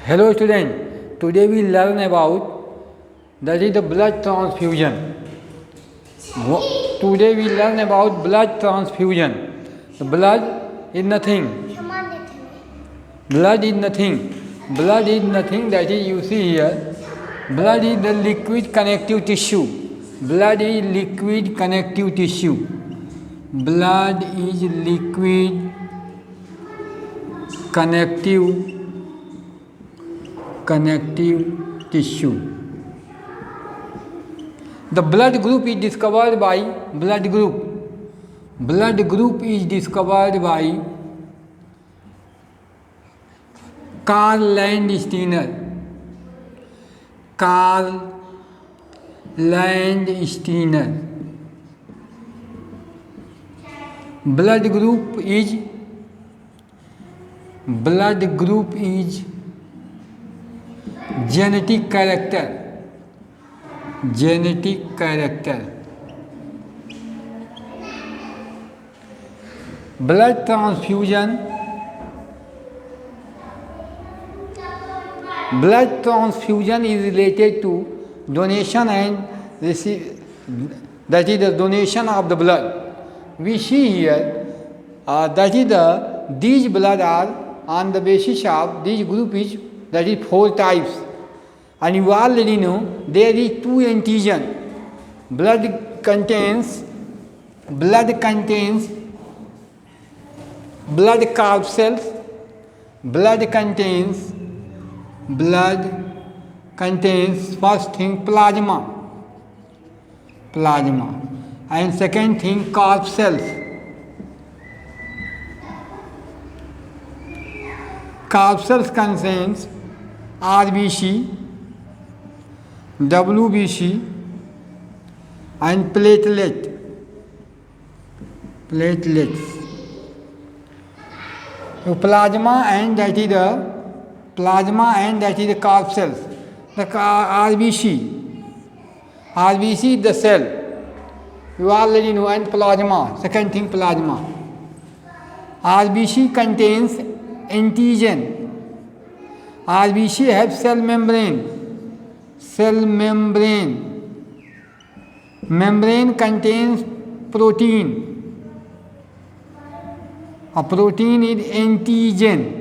Hello student, today we learn about that is the blood transfusion. Today we learn about blood transfusion. The blood is nothing. Blood is nothing. Blood is nothing, that is you see here. Blood is the liquid connective tissue. Blood is liquid connective tissue. Blood is liquid connective tissue. The blood group is discovered by blood group. Blood group is discovered by Karl Landsteiner. Karl Landsteiner. Blood group is genetic character. Genetic character. Blood transfusion. Blood transfusion is related to donation and receive, that is the donation of the blood. We see here that is these blood are on the basis of this group is, that is 4 types, and you already know there is 2 antigen. Blood contains blood corpuscles. Blood contains first thing plasma, and second thing corpuscles. Corpuscles contains RBC, WBC and platelets. So plasma and that is the corpuscles. The RBC is the cell. You already know, and plasma, second thing plasma. RBC contains antigen. RBC has cell membrane. Membrane contains protein. A protein is antigen.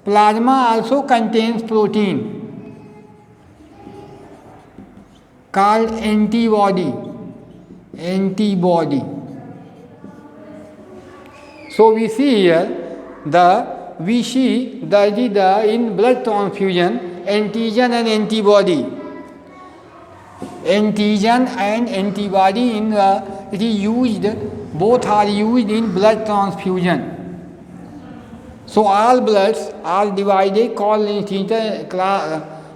Plasma also contains protein called antibody. So we see here in blood transfusion antigen and antibody. Antigen and antibody it is used, both are used in blood transfusion. So all bloods are divided,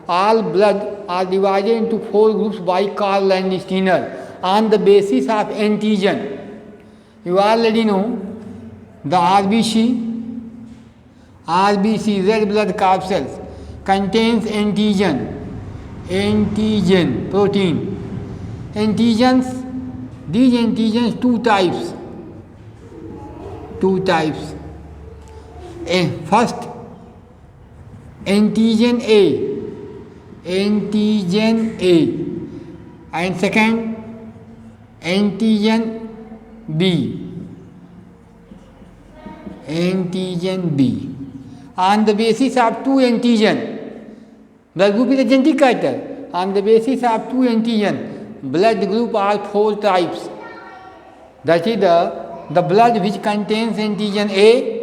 all blood are divided into 4 groups by Karl Landsteiner on the basis of antigen. You already know the RBC, red blood corpuscles, contains antigen, protein. Antigens, these antigens 2 types. First, antigen A, and second, antigen B. On the basis of 2 antigen, blood group is a genetic character. On the basis of 2 antigen, blood group are 4 types. That is the blood which contains antigen A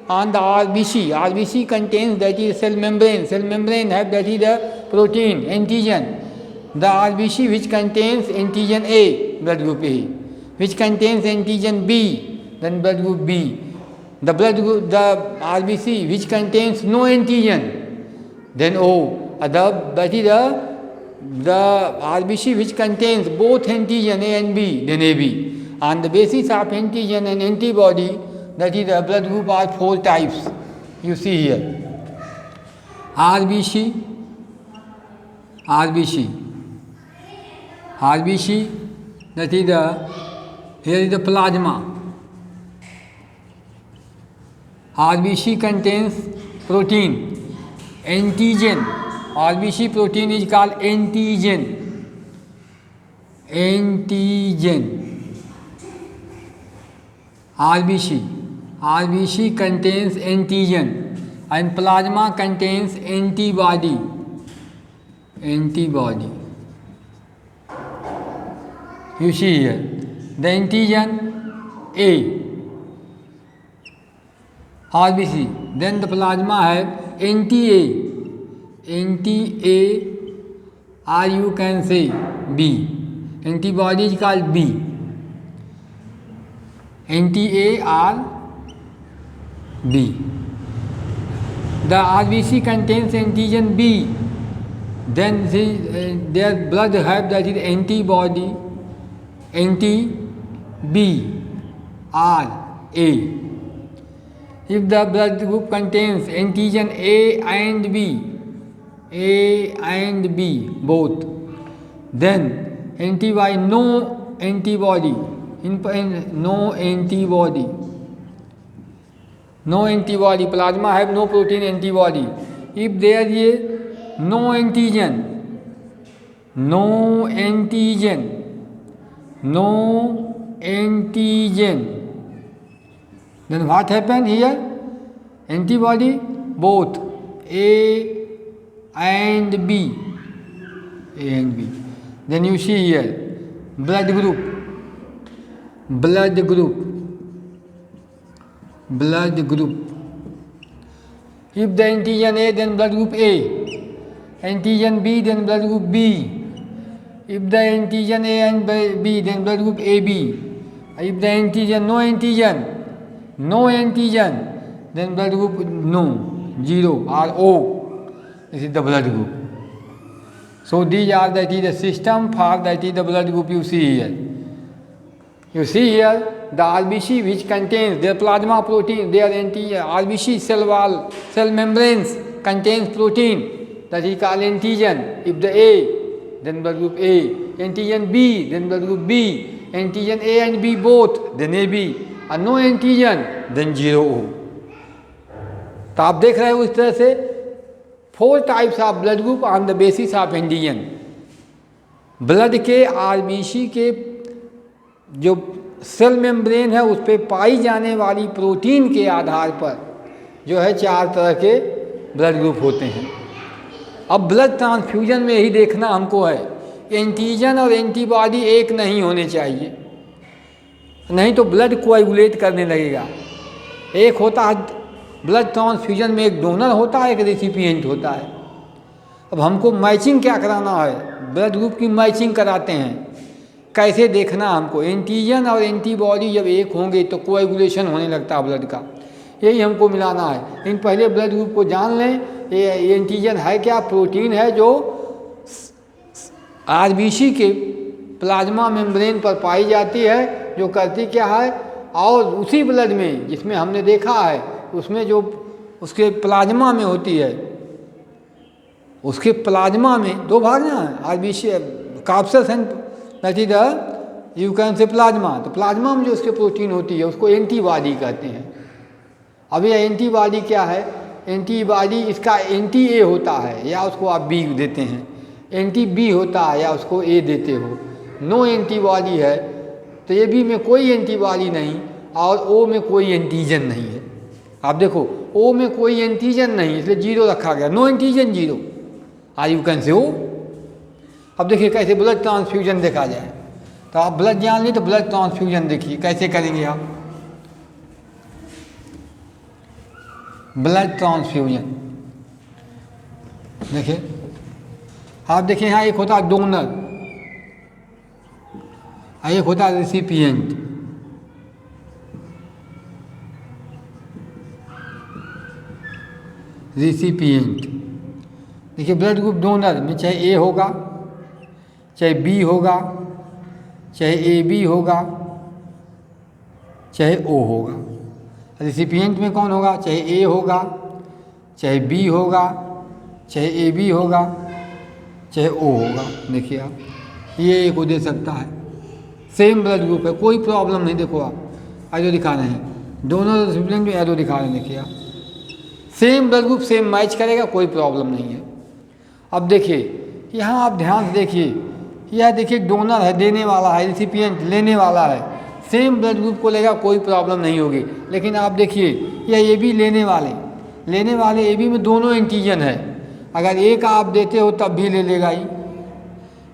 on the RBC. RBC contains, that is cell membrane. Cell membrane have, that is the protein, antigen. The RBC which contains antigen A, blood group A, which contains antigen B, then blood group B. The RBC which contains no antigen, then O. That is the RBC which contains both antigen A and B, then AB. On the basis of antigen and antibody, that is the blood group are 4 types. You see here. RBC, that is here is the plasma. RBC contains protein. Antigen. RBC protein is called antigen. Antigen. RBC contains antigen and plasma contains antibody. Antibody. You see here the antigen A, RBC. Then the plasma have anti-A, or you can say B. Antibody is called B. Anti-A or B. The RBC contains antigen B. Then their blood have that is antibody, anti-B or A. If the blood group contains antigen A and B both, then antibody, no antibody, plasma have no protein antibody. If there is no antigen, then what happened here? Antibody both A and B. Then you see here blood group. If the antigen A, then blood group A. Antigen B, then blood group B. If the antigen A and B, then blood group AB. If the antigen, no antigen, then blood group no, 0 or O. This is the blood group. So these are the system for the blood group you see here. You see here the RBC which contains their plasma protein, their RBC cell wall, cell membranes contains protein, that is called antigen. If the A, then blood group A. Antigen B, then blood group B. Antigen A and B both, then AB. And no antigen, then 0O. तो आप देख रहे हो इस तरह से 4 types of blood group on the basis of antigen. Blood के RBC के जो सेल मेम्ब्रेन है उस पर पाई जाने वाली प्रोटीन के आधार पर जो है 4 तरह के ब्लड ग्रुप होते हैं. अब ब्लड ट्रांसफ्यूजन में यही देखना हमको है, एंटीजन और एंटीबॉडी एक नहीं होने चाहिए, नहीं तो ब्लड कोएगुलेट करने लगेगा. एक होता है ब्लड ट्रांसफ्यूजन में एक डोनर होता है, एक रेसिपिएंट होता है. अब हमको मैचिंग क्या कराना है, ब्लड ग्रुप की मैचिंग कराते हैं. कैसे देखना हमको, एंटीजन और एंटीबॉडी जब एक होंगे तो कोएगुलेशन होने लगता है ब्लड का, यही हमको मिलाना है. इन पहले ब्लड ग्रुप को जान लें. ये एंटीजन है क्या, प्रोटीन है जो आरबीसी के प्लाज्मा मेम्ब्रेन पर पाई जाती है, जो करती क्या है, और उसी ब्लड में जिसमें हमने देखा है उसमें जो उसके प्लाज्मा में होती है, उसके प्लाज्मा में 2 भाग ना है, RBC corpus and that is the you can say plasma. तो प्लाज्मा में जो उसके प्रोटीन होती है उसको एंटीबॉडी कहते हैं. अब ये एंटीबॉडी क्या है, एंटीबॉडी इसका एंटी ए होता है या उसको आप बी देते हैं, एंटी बी होता है या उसको ए देते हो. नो एंटीबॉडी है तो ए बी में कोई एंटीबॉडी नहीं और ओ में कोई एंटीजन नहीं है. आप देखो ओ में कोई एंटीजन नहीं, इसलिए 0 रखा गया, no antigen 0. Or you can say O. अब देखिए कैसे ब्लड ट्रांसफ्यूजन देखा जाए. तो आप ब्लड जान ली तो ब्लड ट्रांसफ्यूजन देखिए कैसे करेंगे आप. ब्लड ट्रांसफ्यूजन देखिए, आप देखिए यहाँ एक होता है डोनर, एक होता है रेसिपिएंट. देखिए ब्लड ग्रुप डोनर में चाहे ए होगा, चाहे बी होगा, चाहे ए बी होगा, चाहे ओ होगा. रेसिपिएंट में कौन होगा, चाहे ए होगा, चाहे बी होगा, चाहे ए बी होगा, चाहे ओ होगा. देखिए आप ये को दे सकता है, सेम ब्लड ग्रुप है, कोई प्रॉब्लम नहीं. देखो आप आज जो दिखा रहे हैं डोनर रिसिपिएंट में एरो दिखा रहे हैं, देखिए आप same blood group same match करेगा, कोई प्रॉब्लम नहीं है। अब देखिए यहाँ आप ध्यान से देखिए, यह देखिए डोनर है, देने वाला है, रिसिपिएंट लेने वाला है, सेम ब्लड ग्रुप को लेगा, कोई प्रॉब्लम नहीं होगी। लेकिन आप देखिए यह ए बी लेने वाले ए बी में दोनों एंटीजन है, अगर ए का आप देते हो तब भी ले लेगा ही,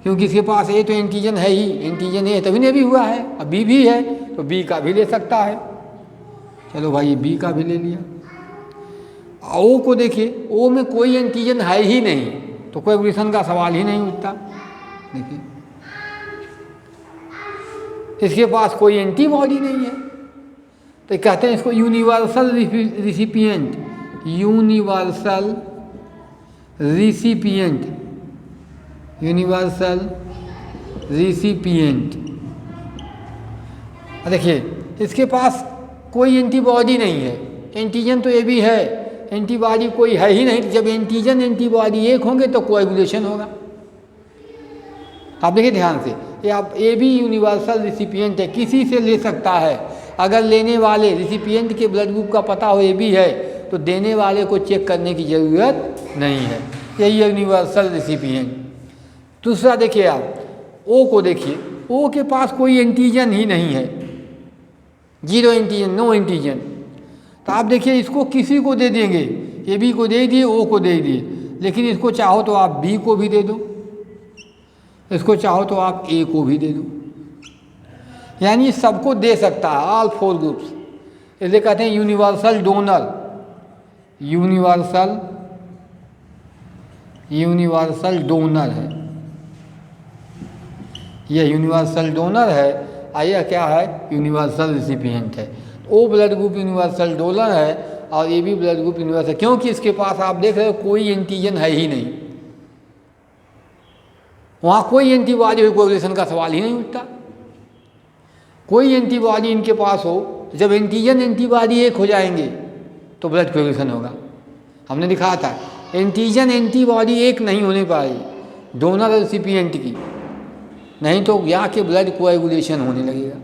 क्योंकि इसके पास ए तो एंटीजन है ही, एंटीजन ए तभी ने भी हुआ है, अब बी भी है तो बी का भी ले सकता है। चलो भाई बी का भी ले लिया। ओ को देखिए, ओ में कोई एंटीजन है ही नहीं, तो कोएगुलेशन का सवाल ही नहीं उठता। देखिए इसके पास कोई एंटीबॉडी नहीं है, तो कहते हैं इसको universal recipient, universal recipient, universal recipient. देखिए इसके पास कोई एंटीबॉडी नहीं है, एंटीजन तो ये भी है, एंटीबॉडी कोई है ही नहीं। जब एंटीजन एंटीबॉडी एक होंगे तो कोएगुलेशन होगा। आप देखिए ध्यान से, ये आप ए बी यूनिवर्सल रिसिपिएंट है, किसी से ले सकता है। अगर लेने वाले रिसिपिएंट के ब्लड ग्रुप का पता हो ए बी है तो देने वाले को चेक करने की ज़रूरत नहीं है, यही यूनिवर्सल रिसिपिएंट। दूसरा देखिए आप ओ को देखिए, ओ के पास कोई एंटीजन ही नहीं है, जीरो एंटीजन, नो एंटीजन। तो आप देखिए इसको किसी को दे देंगे, ए बी को दे दिए, ओ को दे दिए, लेकिन इसको चाहो तो आप बी को भी दे दो, इसको चाहो तो आप ए को भी दे दो, यानी सबको दे सकता है, ऑल फोर ग्रुप्स। इसलिए कहते हैं यूनिवर्सल डोनर, यूनिवर्सल डोनर है, यह यूनिवर्सल डोनर है और यह क्या है, यूनिवर्सल रिसिपिएंट है। O blood group universal donor है और A B blood group universal, क्योंकि इसके पास आप देख रहे हो कोई एंटीजन है ही नहीं, वहाँ कोई एंटीबॉडी कोएगुलेशन का सवाल ही नहीं उठता। कोई एंटीबॉडी इनके पास हो, जब एंटीजन एंटीबॉडी एक हो जाएंगे तो ब्लड कोएगुलेशन होगा। हमने दिखाया था एंटीजन एंटीबॉडी एक नहीं होने पाई डोनर और रिसिपिएंट की, नहीं तो यहाँ के ब्लड कोएगुलेशन होने लगेगा।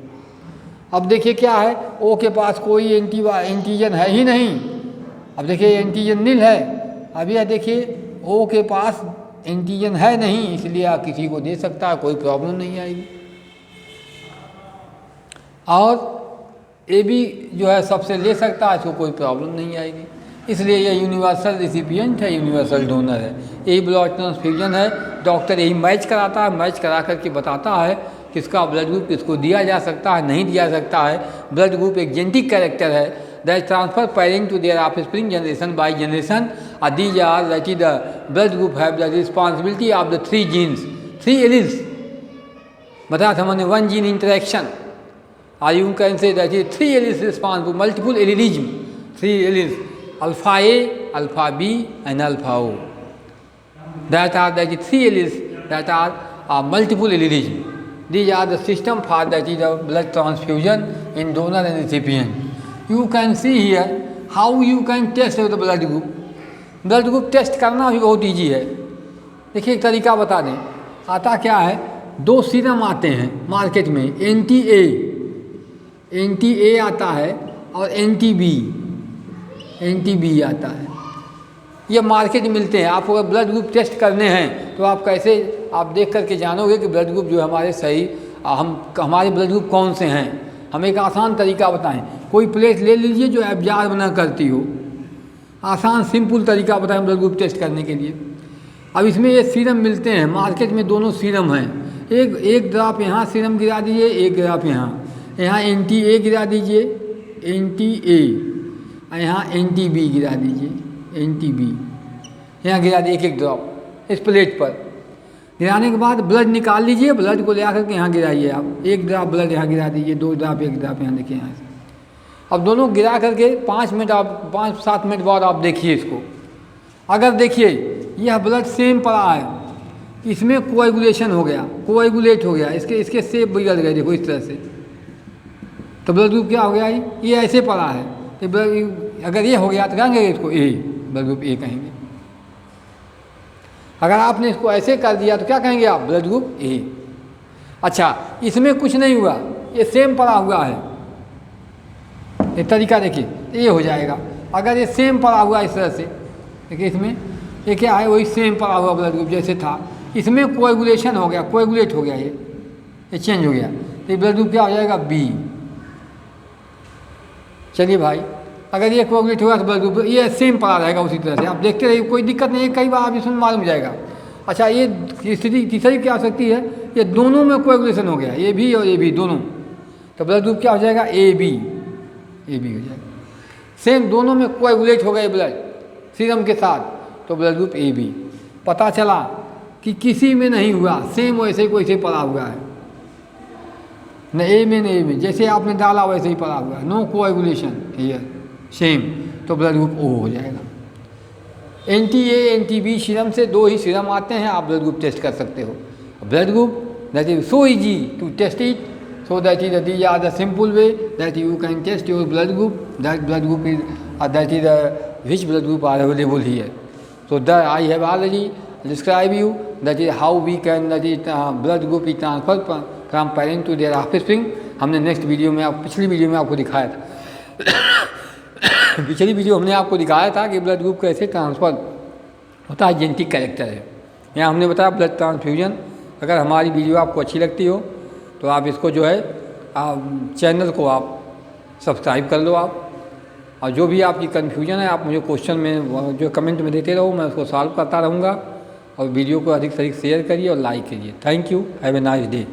अब देखिए क्या है, ओ के पास कोई एंटीजन है ही नहीं, अब देखिए एंटीजन नील है। अब यह देखिए ओ के पास एंटीजन है नहीं, इसलिए आप किसी को दे सकता है, कोई प्रॉब्लम नहीं आएगी। और ए बी जो है सबसे ले सकता है, इसको कोई प्रॉब्लम नहीं आएगी, इसलिए यह यूनिवर्सल रिसिपिएंट है, यूनिवर्सल डोनर है। यही ब्लड ट्रांसफ्यूजन है, डॉक्टर यही मैच कराता है, मैच करा करके बताता है किसका ब्लड ग्रुप किसको दिया जा सकता है, नहीं दिया सकता है। ब्लड ग्रुप एक जेनेटिक कैरेक्टर है that transfer parent to their offspring generation by generation. These are that is the blood group have the responsibility of the three genes, three alleles. बताया था मैंने, one gene interaction, or you can say that is three alleles responsible, multiple allelism, three alleles, alpha A, alpha B and alpha O. That are the three alleles that are multiple allelism. These are the system for that is the blood transfusion in donor and recipient. You can see here how you can test the blood group. Blood group test करना भी बहुत easy है। देखिए एक तरीका बता दें, आता क्या है, दो सीरम आते हैं मार्केट में, एंटी ए आता है और एंटी बी आता है, ये मार्केट में मिलते हैं। आपको अगर ब्लड ग्रुप टेस्ट करने हैं तो आप कैसे आप देख करके जानोगे कि ब्लड ग्रुप जो है हमारे सही, हमारे ब्लड ग्रुप कौन से हैं। हम एक आसान तरीका बताएं, कोई प्लेट ले लीजिए जो एब्जॉर्ब ना करती हो, आसान सिंपल तरीका बताएं ब्लड ग्रुप टेस्ट करने के लिए। अब इसमें ये सीरम मिलते हैं मार्केट में, दोनों सीरम हैं, एक ड्रॉप यहाँ सीरम गिरा दीजिए, एक ड्रॉप यहाँ एंटी ए गिरा दीजिए, एंटी ए, यहाँ एंटी बी गिरा दीजिए, एंटी बी यहाँ गिरा दिए एक ड्रॉप इस प्लेट पर। गिराने के बाद ब्लड निकाल लीजिए, ब्लड को ले आकर के यहाँ गिराइए आप, एक ड्रॉप ब्लड यहाँ गिरा दीजिए, दो ड्रॉप, एक ड्रॉप यहाँ देखिए यहाँ से। अब दोनों गिरा करके 5-7 मिनट बाद आप देखिए इसको, अगर देखिए यह ब्लड सेम पड़ा है, इसमें कोएगुलेशन हो गया, कोएगुलेट हो गया, इसके शेप बिगड़ गए, देखो इस तरह से, तो ब्लड ग्रुप क्या हो गया, ये ऐसे पड़ा है, तो अगर ये हो गया तो कहेंगे इसको ए, ब्लड ग्रुप ए कहेंगे। अगर आपने इसको ऐसे कर दिया तो क्या कहेंगे आप, ब्लड ग्रुप ए। अच्छा, इसमें कुछ नहीं हुआ, ये सेम पड़ा हुआ है, ये तरीका देखिए, ये हो जाएगा। अगर ये सेम पड़ा हुआ इस तरह से, देखिए इसमें ये क्या है, वही सेम पड़ा हुआ ब्लड ग्रुप जैसे था, इसमें कोएगुलेशन हो गया, कोएगुलेट हो गया, ये चेंज हो गया, तो ये ब्लड ग्रुप क्या हो जाएगा, बी। चलिए भाई, अगर ये कोएगुलेट होगा तो ब्लड ग्रुप ये सेम पड़ा रहेगा उसी तरह से, आप देखते रहिए, कोई दिक्कत नहीं है, कई बार आप इसमें मालूम जाएगा। अच्छा, ये स्थिति तीसरी क्या हो सकती है, ये दोनों में कोएगुलेशन हो गया, ए बी और ए बी दोनों, तो ब्लड ग्रुप क्या हो जाएगा, ए बी हो जाएगा। सेम दोनों में कोएगुलेट हो गए ब्लड सीरम के साथ, तो ब्लड ग्रुप ए बी। पता चला कि किसी में नहीं हुआ, सेम वैसे को वैसे पड़ा हुआ है, न ए में न ए में, जैसे आपने डाला वैसे ही पड़ा हुआ है, नो कोएगुलेशन हियर, सेम, तो ब्लड ग्रुप ओ हो जाएगा। Anti A anti B serum से दो ही सीरम आते हैं, आप ब्लड ग्रुप टेस्ट कर सकते हो। Blood group that is so easy to test it, so that is these are the simple way that you can test your blood group. That blood group is that is which blood group are available here. So that I have already described you that is how we can that is blood group is transferred from parent to their offspring. हमने next video में पिछली video में आपको दिखाया था पिछली video हमने आपको दिखाया था कि ब्लड ग्रुप कैसे ट्रांसफ़र होता है, जेनेटिक कैरेक्टर है। यहाँ हमने बताया ब्लड ट्रांसफ्यूजन। अगर हमारी वीडियो आपको अच्छी लगती हो तो आप इसको जो है चैनल को आप सब्सक्राइब कर लो आप, और जो भी आपकी कन्फ्यूजन है आप मुझे क्वेश्चन में जो कमेंट में देते रहो, मैं उसको सॉल्व करता रहूँगा। और वीडियो को अधिक से अधिक शेयर करिए और लाइक कीजिए। Thank you, have a nice day.